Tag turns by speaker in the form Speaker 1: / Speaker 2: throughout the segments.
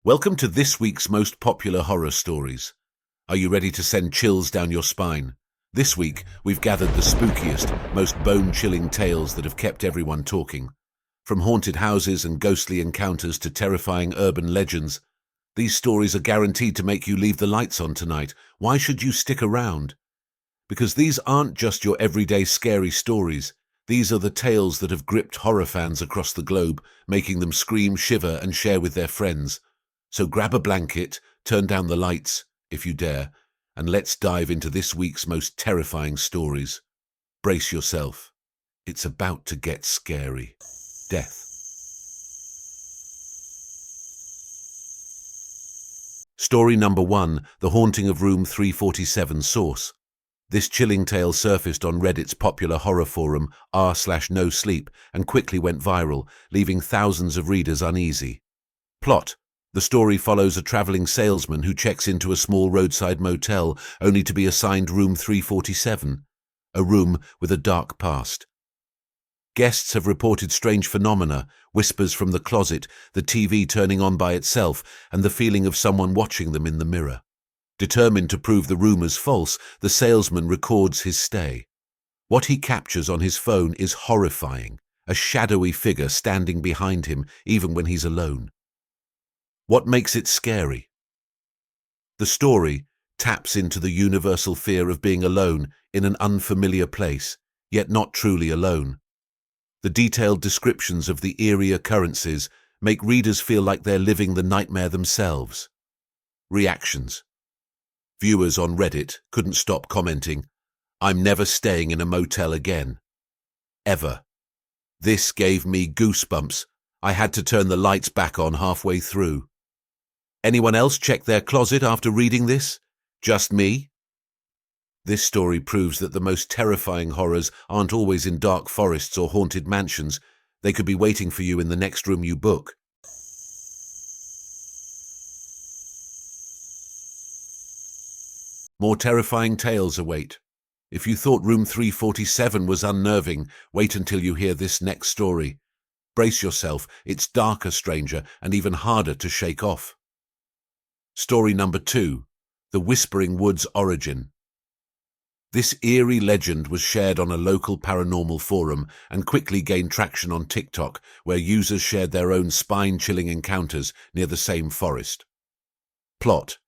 Speaker 1: Welcome to this week's most popular horror stories. Are you ready to send chills down your spine? This week, we've gathered the spookiest, most bone-chilling tales that have kept everyone talking. From haunted houses and ghostly encounters to terrifying urban legends, these stories are guaranteed to make you leave the lights on tonight. Why should you stick around? Because these aren't just your everyday scary stories. These are the tales that have gripped horror fans across the globe, making them scream, shiver, and share with their friends. So grab a blanket, turn down the lights, if you dare, and let's dive into this week's most terrifying stories. Brace yourself. It's about to get scary. Death. Story number 1, The Haunting of Room 347. Source. This chilling tale surfaced on Reddit's popular horror forum r/nosleep and quickly went viral, leaving thousands of readers uneasy. Plot. The story follows a traveling salesman who checks into a small roadside motel only to be assigned room 347, a room with a dark past. Guests have reported strange phenomena, whispers from the closet, the TV turning on by itself, and the feeling of someone watching them in the mirror. Determined to prove the rumors false, the salesman records his stay. What he captures on his phone is horrifying, a shadowy figure standing behind him even when he's alone. What makes it scary? The story taps into the universal fear of being alone in an unfamiliar place, yet not truly alone. The detailed descriptions of the eerie occurrences make readers feel like they're living the nightmare themselves. Reactions. Viewers on Reddit couldn't stop commenting, "I'm never staying in a motel again. Ever. This gave me goosebumps. I had to turn the lights back on halfway through." Anyone else check their closet after reading this? Just me? This story proves that the most terrifying horrors aren't always in dark forests or haunted mansions. They could be waiting for you in the next room you book. More terrifying tales await. If you thought room 347 was unnerving, wait until you hear this next story. Brace yourself, it's darker, stranger, and even harder to shake off. Story number 2, The Whispering Woods Origin. This eerie legend was shared on a local paranormal forum and quickly gained traction on TikTok, where users shared their own spine-chilling encounters near the same forest. Plot.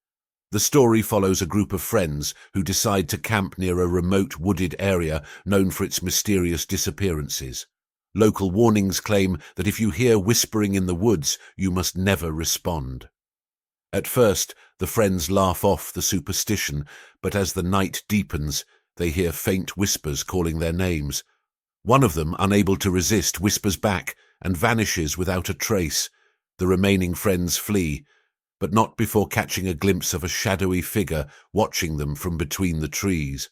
Speaker 1: The story follows a group of friends who decide to camp near a remote wooded area known for its mysterious disappearances. Local warnings claim that if you hear whispering in the woods, you must never respond. At first, the friends laugh off the superstition, but as the night deepens, they hear faint whispers calling their names. One of them, unable to resist, whispers back and vanishes without a trace. The remaining friends flee, but not before catching a glimpse of a shadowy figure watching them from between the trees.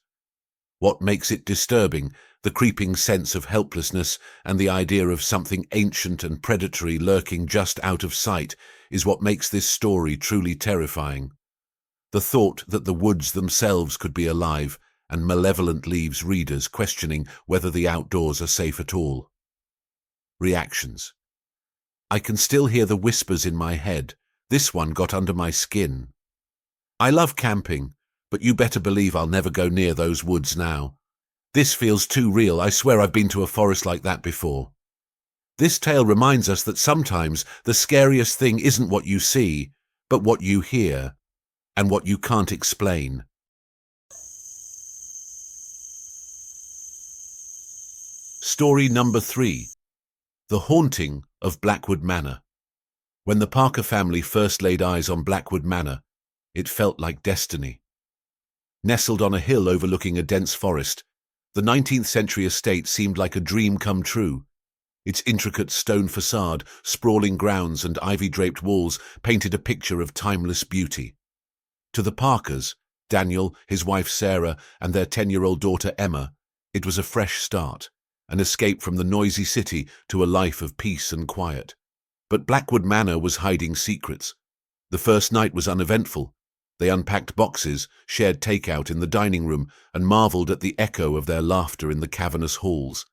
Speaker 1: What makes it disturbing, the creeping sense of helplessness and the idea of something ancient and predatory lurking just out of sight, is what makes this story truly terrifying. The thought that the woods themselves could be alive and malevolent leaves readers questioning whether the outdoors are safe at all. Reactions. I can still hear the whispers in my head. This one got under my skin. I love camping, but you better believe I'll never go near those woods now. This feels too real. I swear I've been to a forest like that before. This tale reminds us that sometimes the scariest thing isn't what you see, but what you hear, and what you can't explain. Story number 3, The Haunting of Blackwood Manor. When the Parker family first laid eyes on Blackwood Manor, it felt like destiny. Nestled on a hill overlooking a dense forest, the 19th century estate seemed like a dream come true. Its intricate stone facade, sprawling grounds, and ivy-draped walls painted a picture of timeless beauty. To the Parkers, Daniel, his wife Sarah, and their 10-year-old daughter Emma, it was a fresh start, an escape from the noisy city to a life of peace and quiet. But Blackwood Manor was hiding secrets. The first night was uneventful. They unpacked boxes, shared takeout in the dining room, and marveled at the echo of their laughter in the cavernous halls.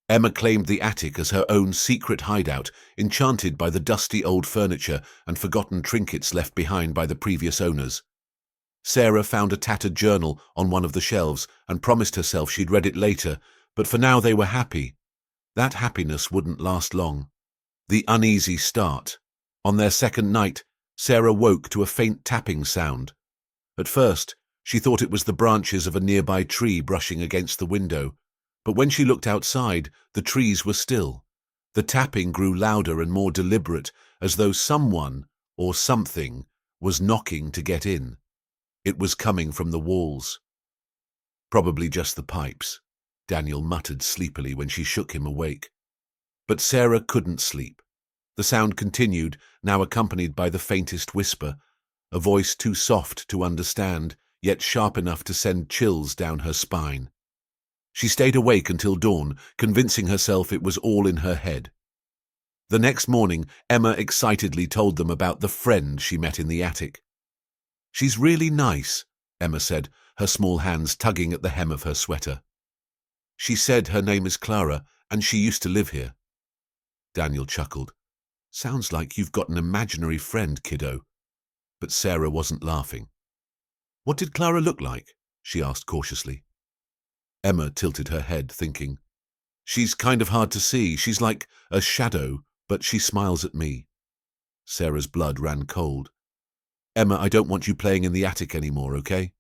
Speaker 1: Emma claimed the attic as her own secret hideout, enchanted by the dusty old furniture and forgotten trinkets left behind by the previous owners. Sarah found a tattered journal on one of the shelves and promised herself she'd read it later, but for now they were happy. That happiness wouldn't last long. The uneasy start. On their second night, Sarah woke to a faint tapping sound. At first, she thought it was the branches of a nearby tree brushing against the window, but when she looked outside, the trees were still. The tapping grew louder and more deliberate, as though someone, or something, was knocking to get in. It was coming from the walls. Probably just the pipes, Daniel muttered sleepily when she shook him awake. But Sarah couldn't sleep. The sound continued, now accompanied by the faintest whisper, a voice too soft to understand, yet sharp enough to send chills down her spine. She stayed awake until dawn, convincing herself it was all in her head. The next morning, Emma excitedly told them about the friend she met in the attic. "She's really nice," Emma said, her small hands tugging at the hem of her sweater. "She said her name is Clara, and she used to live here." Daniel chuckled. "Sounds like you've got an imaginary friend, kiddo." But Sarah wasn't laughing. "What did Clara look like?" she asked cautiously. Emma tilted her head, thinking. "She's kind of hard to see. She's like a shadow, but she smiles at me." Sarah's blood ran cold. "Emma, I don't want you playing in the attic anymore, okay?"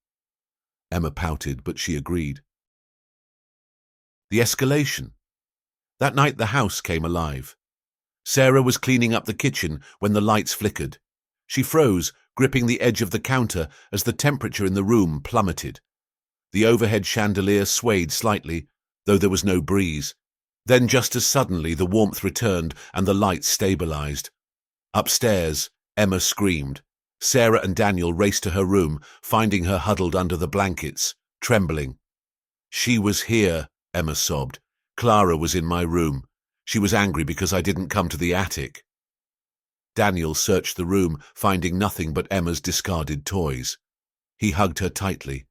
Speaker 1: Emma pouted, but she agreed. The escalation. That night the house came alive. Sarah was cleaning up the kitchen when the lights flickered. She froze, gripping the edge of the counter as the temperature in the room plummeted. The overhead chandelier swayed slightly, though there was no breeze. Then just as suddenly the warmth returned and the lights stabilized. Upstairs, Emma screamed. Sarah and Daniel raced to her room, finding her huddled under the blankets, trembling. "She was here," Emma sobbed. "Clara was in my room. She was angry because I didn't come to the attic." Daniel searched the room, finding nothing but Emma's discarded toys. He hugged her tightly.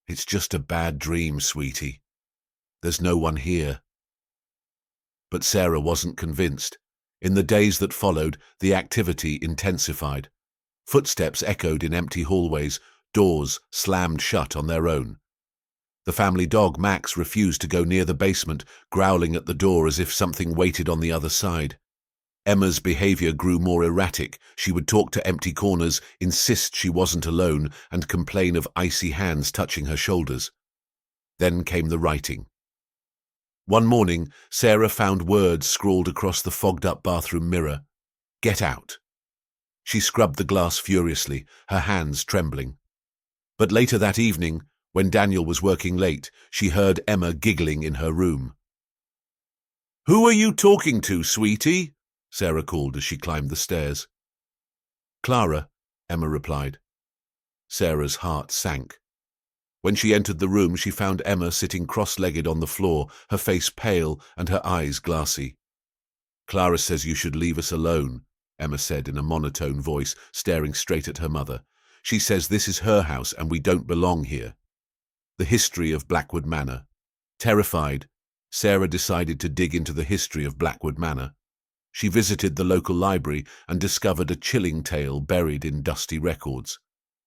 Speaker 1: "It's just a bad dream, sweetie. There's no one here." But Sarah wasn't convinced. In the days that followed, the activity intensified. Footsteps echoed in empty hallways, doors slammed shut on their own. The family dog, Max, refused to go near the basement, growling at the door as if something waited on the other side. Emma's behavior grew more erratic. She would talk to empty corners, insist she wasn't alone, and complain of icy hands touching her shoulders. Then came the writing. One morning, Sarah found words scrawled across the fogged-up bathroom mirror. "Get out." She scrubbed the glass furiously, her hands trembling. But later that evening, when Daniel was working late, she heard Emma giggling in her room. "Who are you talking to, sweetie?" Sarah called as she climbed the stairs. "Clara," Emma replied. Sarah's heart sank. When she entered the room, she found Emma sitting cross-legged on the floor, her face pale and her eyes glassy. "Clara says you should leave us alone," Emma said in a monotone voice, staring straight at her mother. "She says this is her house and we don't belong here." The history of Blackwood Manor. Terrified, Sarah decided to dig into the history of Blackwood Manor. She visited the local library and discovered a chilling tale buried in dusty records.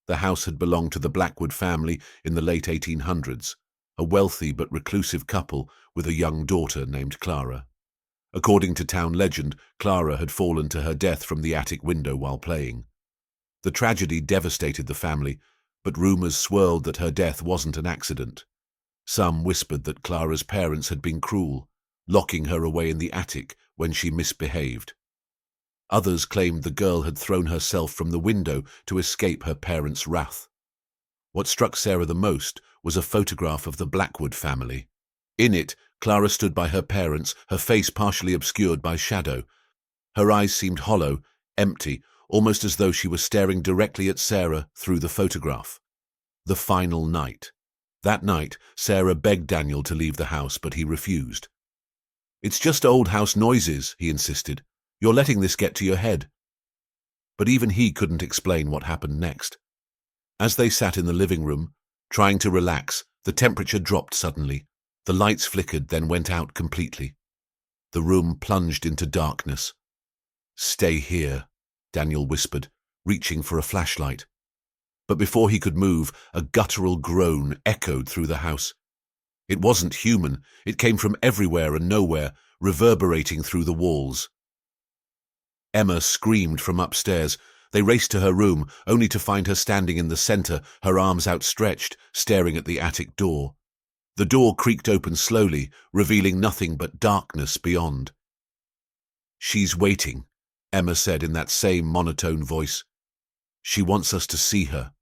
Speaker 1: The house had belonged to the Blackwood family in the late 1800s, a wealthy but reclusive couple with a young daughter named Clara. According to town legend, Clara had fallen to her death from the attic window while playing. The tragedy devastated the family, but rumors swirled that her death wasn't an accident. Some whispered that Clara's parents had been cruel, locking her away in the attic when she misbehaved. Others claimed the girl had thrown herself from the window to escape her parents' wrath. What struck Sarah the most was a photograph of the Blackwood family. In it, Clara stood by her parents, her face partially obscured by shadow. Her eyes seemed hollow, empty, almost as though she was staring directly at Sarah through the photograph. The final night. That night, Sarah begged Daniel to leave the house, but he refused. "It's just old house noises," he insisted. "You're letting this get to your head." But even he couldn't explain what happened next. As they sat in the living room, trying to relax, the temperature dropped suddenly. The lights flickered, then went out completely. The room plunged into darkness. "Stay here," Daniel whispered, reaching for a flashlight. But before he could move, a guttural groan echoed through the house. It wasn't human. It came from everywhere and nowhere, reverberating through the walls. Emma screamed from upstairs. They raced to her room, only to find her standing in the center, her arms outstretched, staring at the attic door. The door creaked open slowly, revealing nothing but darkness beyond. "She's waiting," Emma said in that same monotone voice. "She wants us to see her."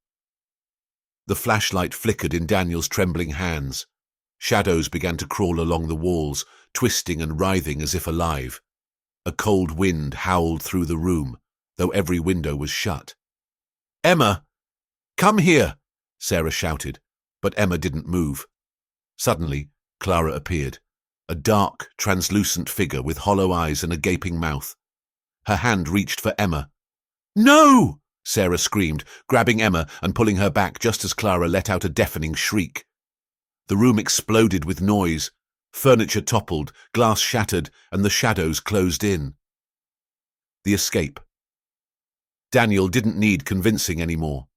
Speaker 1: The flashlight flickered in Daniel's trembling hands. Shadows began to crawl along the walls, twisting and writhing as if alive. A cold wind howled through the room, though every window was shut. "Emma! Come here!" Sarah shouted, but Emma didn't move. Suddenly, Clara appeared, a dark, translucent figure with hollow eyes and a gaping mouth. Her hand reached for Emma. "No!" Sarah screamed, grabbing Emma and pulling her back just as Clara let out a deafening shriek. The room exploded with noise. Furniture toppled, glass shattered, and the shadows closed in. The escape. Daniel didn't need convincing anymore.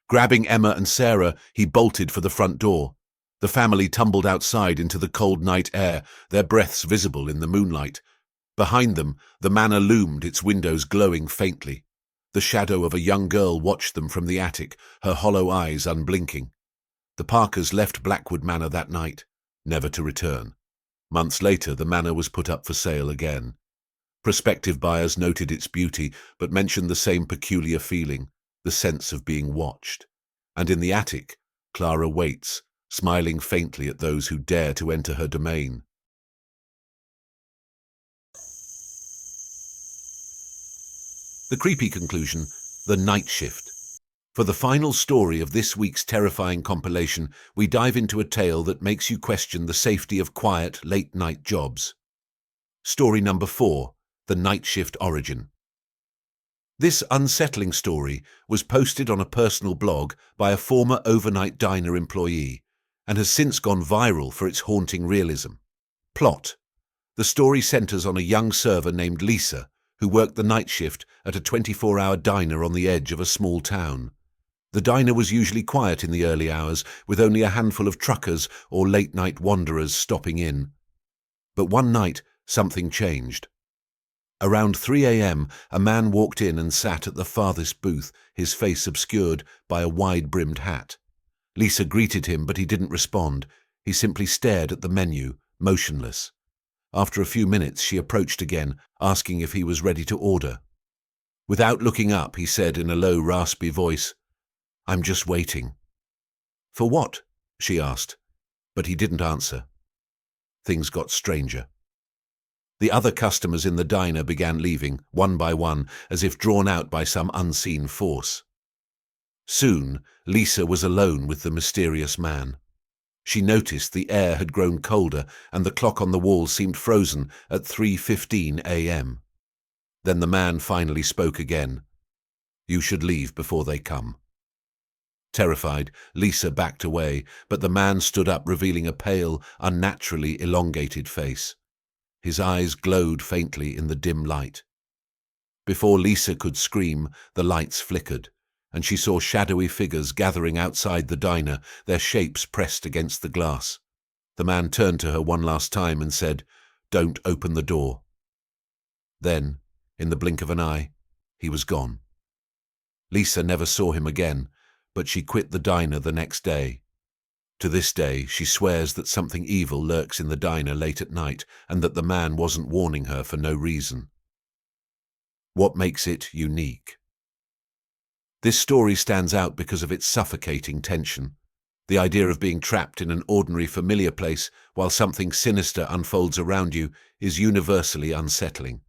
Speaker 1: Grabbing Emma and Sarah, he bolted for the front door. The family tumbled outside into the cold night air, their breaths visible in the moonlight. Behind them, the manor loomed, its windows glowing faintly. The shadow of a young girl watched them from the attic, her hollow eyes unblinking. The Parkers left Blackwood Manor that night, never to return. Months later, the manor was put up for sale again. Prospective buyers noted its beauty, but mentioned the same peculiar feeling, the sense of being watched. And in the attic, Clara waits, smiling faintly at those who dare to enter her domain. The creepy conclusion, the night shift. For the final story of this week's terrifying compilation, we dive into a tale that makes you question the safety of quiet, late-night jobs. Story number 4, the night shift origin. This unsettling story was posted on a personal blog by a former overnight diner employee and has since gone viral for its haunting realism. Plot. The story centers on a young server named Lisa, who worked the night shift at a 24-hour diner on the edge of a small town. The diner was usually quiet in the early hours, with only a handful of truckers or late-night wanderers stopping in. But one night, something changed. Around 3 a.m., a man walked in and sat at the farthest booth, his face obscured by a wide-brimmed hat. Lisa greeted him, but he didn't respond. He simply stared at the menu, motionless. After a few minutes, she approached again, asking if he was ready to order. Without looking up, he said in a low, raspy voice, "I'm just waiting." "For what?" she asked, but he didn't answer. Things got stranger. The other customers in the diner began leaving, one by one, as if drawn out by some unseen force. Soon, Lisa was alone with the mysterious man. She noticed the air had grown colder and the clock on the wall seemed frozen at 3:15 a.m. Then the man finally spoke again. "You should leave before they come." Terrified, Lisa backed away, but the man stood up, revealing a pale, unnaturally elongated face. His eyes glowed faintly in the dim light. Before Lisa could scream, the lights flickered, and she saw shadowy figures gathering outside the diner, their shapes pressed against the glass. The man turned to her one last time and said, "Don't open the door." Then, in the blink of an eye, he was gone. Lisa never saw him again, but she quit the diner the next day. To this day, she swears that something evil lurks in the diner late at night and that the man wasn't warning her for no reason. What makes it unique? This story stands out because of its suffocating tension. The idea of being trapped in an ordinary familiar place while something sinister unfolds around you is universally unsettling.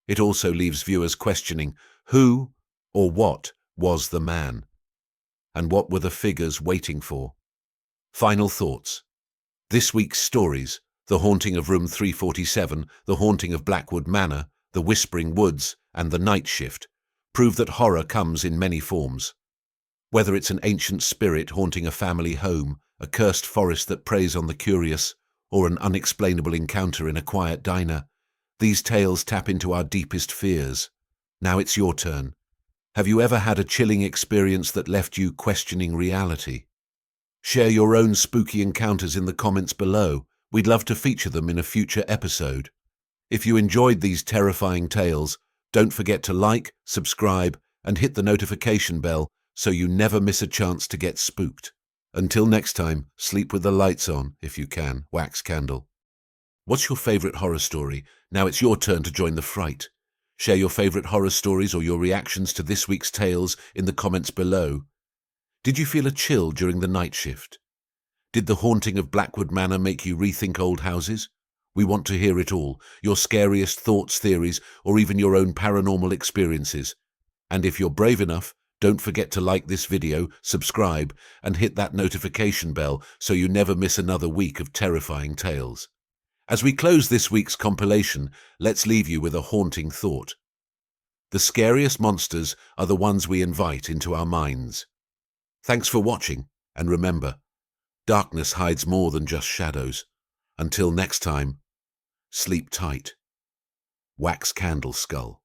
Speaker 1: It also leaves viewers questioning who or what was the man, and what were the figures waiting for. Final thoughts. This week's stories, The Haunting of Room 347, The Haunting of Blackwood Manor, The Whispering Woods, and The Night Shift, prove that horror comes in many forms. Whether it's an ancient spirit haunting a family home, a cursed forest that preys on the curious, or an unexplainable encounter in a quiet diner. These tales tap into our deepest fears. Now it's your turn. Have you ever had a chilling experience that left you questioning reality? Share your own spooky encounters in the comments below. We'd love to feature them in a future episode. If you enjoyed these terrifying tales, don't forget to like, subscribe, and hit the notification bell so you never miss a chance to get spooked. Until next time, sleep with the lights on, if you can, wax candle. What's your favorite horror story? Now it's your turn to join the fright. Share your favorite horror stories or your reactions to this week's tales in the comments below. Did you feel a chill during the night shift? Did the haunting of Blackwood Manor make you rethink old houses? We want to hear it all, your scariest thoughts, theories, or even your own paranormal experiences. And if you're brave enough, don't forget to like this video, subscribe, and hit that notification bell so you never miss another week of terrifying tales. As we close this week's compilation, let's leave you with a haunting thought. The scariest monsters are the ones we invite into our minds. Thanks for watching, and remember, darkness hides more than just shadows. Until next time, sleep tight. Wax candle skull.